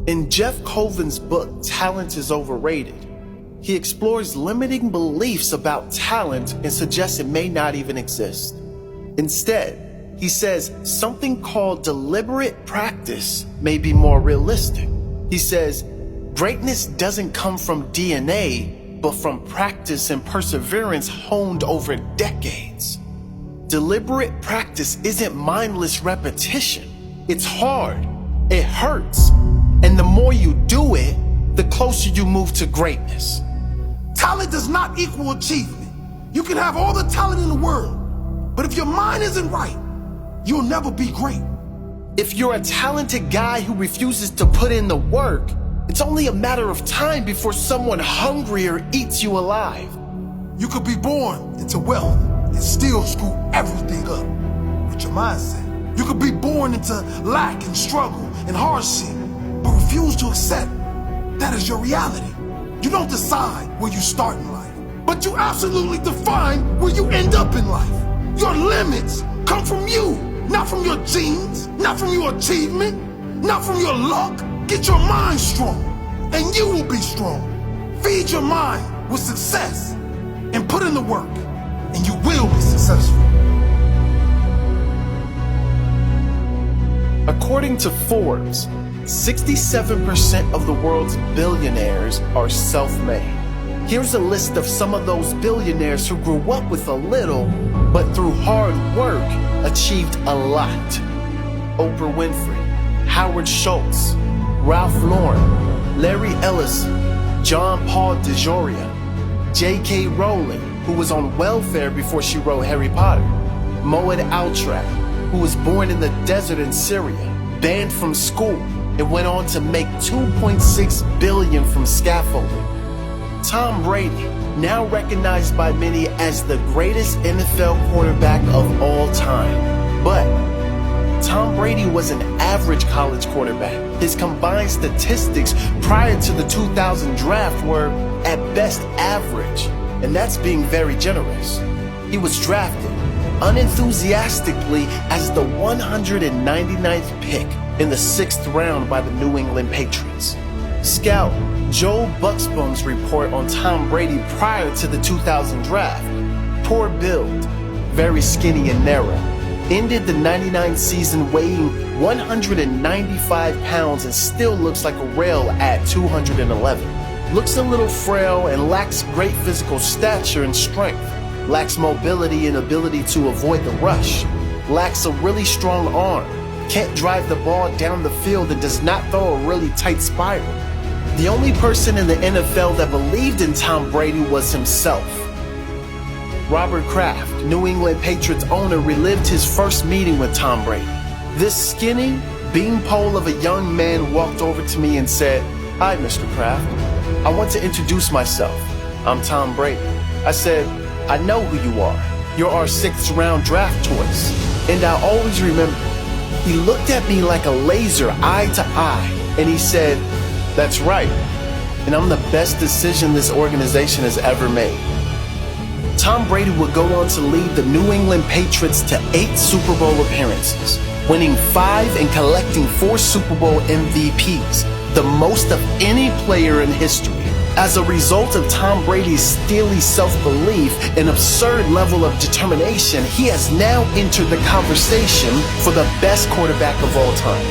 In Jeff Colvin's book, Talent is Overrated, he explores limiting beliefs about talent and suggests it may not even exist. Instead, he says something called deliberate practice may be more realistic. He says, greatness doesn't come from DNA, but from practice and perseverance honed over decades. Deliberate practice isn't mindless repetition. It's hard, it hurts, and the more you do it, the closer you move to greatness. Talent does not equal achievement. You can have all the talent in the world, but if your mind isn't right, you'll never be great. If you're a talented guy who refuses to put in the work, it's only a matter of time before someone hungrier eats you alive. You could be born into wealth and still screw everything up with your mindset. You could be born into lack and struggle and hardship, but refuse to accept that is your reality. You don't decide where you start in life, but you absolutely define where you end up in life. Your limits come from you, not from your genes, not from your achievement, not from your luck. Get your mind strong, and you will be strong. Feed your mind with success, and put in the work, and you will be successful. According to Forbes, 67% of the world's billionaires are self-made. Here's a list of some of those billionaires who grew up with a little, but through hard work, achieved a lot. Oprah Winfrey, Howard Schultz, Ralph Lauren, Larry Ellison, John Paul DeJoria, J.K. Rowling, who was on welfare before she wrote Harry Potter, Moed Altraq, who was born in the desert in Syria, banned from school, and went on to make $2.6 billion from scaffolding. Tom Brady, now recognized by many as the greatest NFL quarterback of all time. But Tom Brady was an average college quarterback. His combined statistics prior to the 2000 draft were, at best, average, and that's being very generous. He was drafted unenthusiastically as the 199th pick in the 6th round by the New England Patriots. Scout Joe Bucksbaum's report on Tom Brady prior to the 2000 draft: poor build, very skinny and narrow, ended the 99 season weighing 195 pounds and still looks like a rail at 211. Looks a little frail and lacks great physical stature and strength. Lacks mobility and ability to avoid the rush. Lacks a really strong arm. Can't drive the ball down the field and does not throw a really tight spiral. The only person in the NFL that believed in Tom Brady was himself. Robert Kraft, New England Patriots owner, relived his first meeting with Tom Brady. This skinny beanpole of a young man walked over to me and said, "Hi, Mr. Kraft. I want to introduce myself. I'm Tom Brady." I said, "I know who you are. You're our 6th round draft choice." And I always remember, he looked at me like a laser, eye to eye, and he said, "That's right. And I'm the best decision this organization has ever made." Tom Brady would go on to lead the New England Patriots to 8 Super Bowl appearances, winning 5 and collecting 4 Super Bowl MVPs, the most of any player in history. As a result of Tom Brady's steely self-belief and absurd level of determination, he has now entered the conversation for the best quarterback of all time.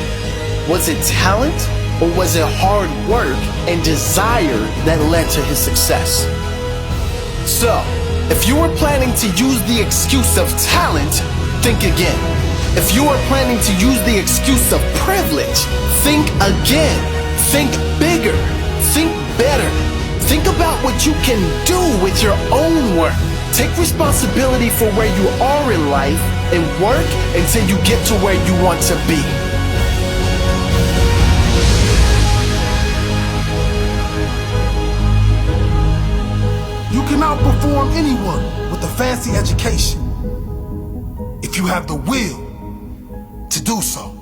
Was it talent, or was it hard work and desire that led to his success? So, if you were planning to use the excuse of talent, think again. If you are planning to use the excuse of privilege, think again. Think bigger. Think better. Think about what you can do with your own work. Take responsibility for where you are in life and work until you get to where you want to be. You can outperform anyone with a fancy education if you have the will to do so.